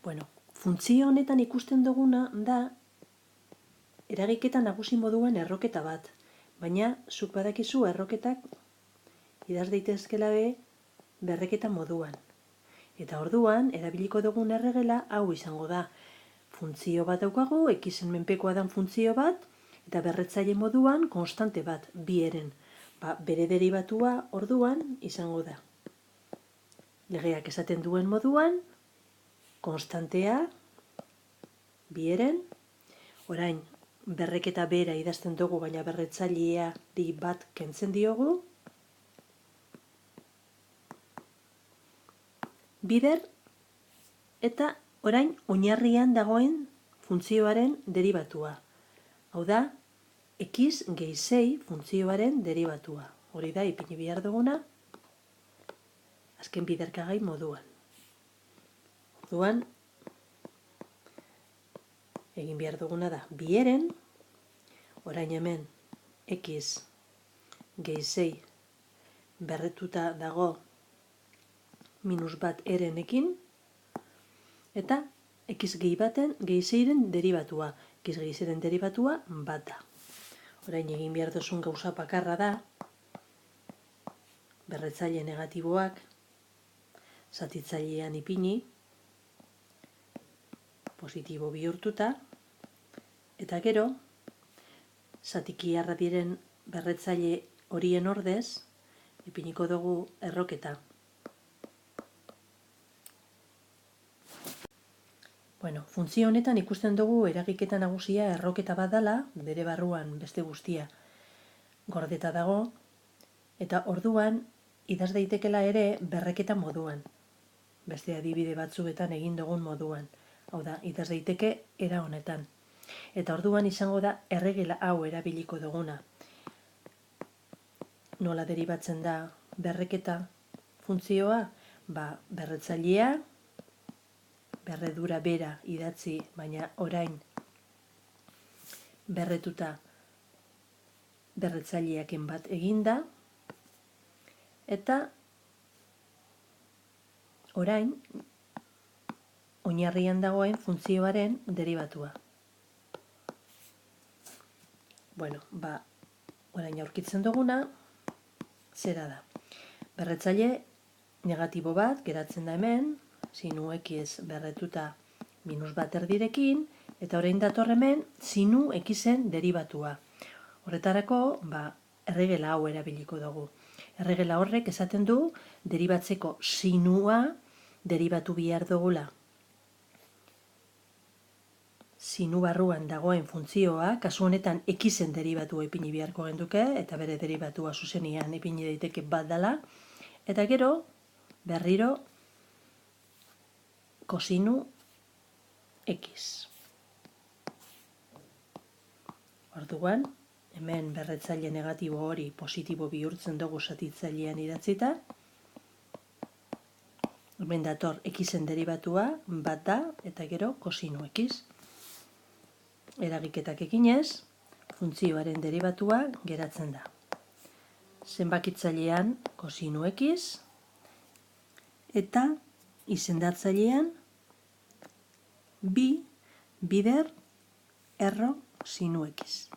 Bueno, funtzio honetan ikusten duguna da eragiketa nagusi moduan erroketa bat, baina zuk badakizu erroketak idaz daitezkela be berreketa moduan. Eta orduan, erabiliko dugun erregela hau izango da. Funtzio bat daukagu, x-en menpekoa dan funtzio bat, eta berretzaile moduan konstante bat, bi eren. Bere deribatua orduan izango da. Legeak esaten duen moduan, konstantea, bi eren, orain, berreketa bera idazten dugu, baina berretzaileari bat kentzen diogu, bider, eta orain oinarrian dagoen funtzioaren deribatua. Hau da, x gehi 6 funtzioaren deribatua. Hori da, ipini behar duguna, azken biderkagai moduan. Orduan, egin behar duguna da, bi eren, orain hemen x gehi 6 berretuta dago minus bat erenekin, eta x gehi baten gehi 6-ren deribatua. X gehi 6-ren deribatua bat da. Orain egin behar duzun gauza bakarra da, berretzaile negatiboak zatitzailean ipini, positibo bihurtuta, eta gero, zatikiarra diren berretzaile horien ordez, ipiniko dugu erroketa. Bueno, funtzio honetan ikusten dugu eragiketa nagusia erroketa bat dela, bere barruan beste guztia gordeta dago, eta orduan idaz daitekela ere berreketa moduan. Beste adibide batzuetan egin dugun moduan. Hau da, idaz daiteke era honetan. Eta orduan izango da erregela hau erabiliko duguna. Nola deribatzen da berreketa funtzioa? Berretzailea, berredura bera idatzi, baina orain berretuta berretzaileaken bat eginda, eta orain oinarrian dagoen funtzioaren deribatua. Bueno, orain aurkitzen duguna, zera da. Berretzaile negatibo bat geratzen da hemen, sinu x berretuta minus bat erdirekin, eta orain dator hemen sinu x-en deribatua. Horretarako, erregela hau erabiliko dugu. Erregela horrek esaten du deribatzeko sinua deribatu behar dugula. Sinu barruan dagoen funtzioa, kasu honetan x-en deribatua ipini beharko genduke, eta bere deribatua zuzenian ipini daiteke bat dela, eta gero, berriro, kosinu x. Orduan, hemen berretzaile negatibo hori positibo bihurtzen dugu zatitzailean idatzita. Hemen dator x-en deribatua bat da, eta gero kosinu x. Eragiketak eginez, funtzioaren deribatua geratzen da. Zenbakitzailean kosinu x, eta izendatzailean bider erro sinu x.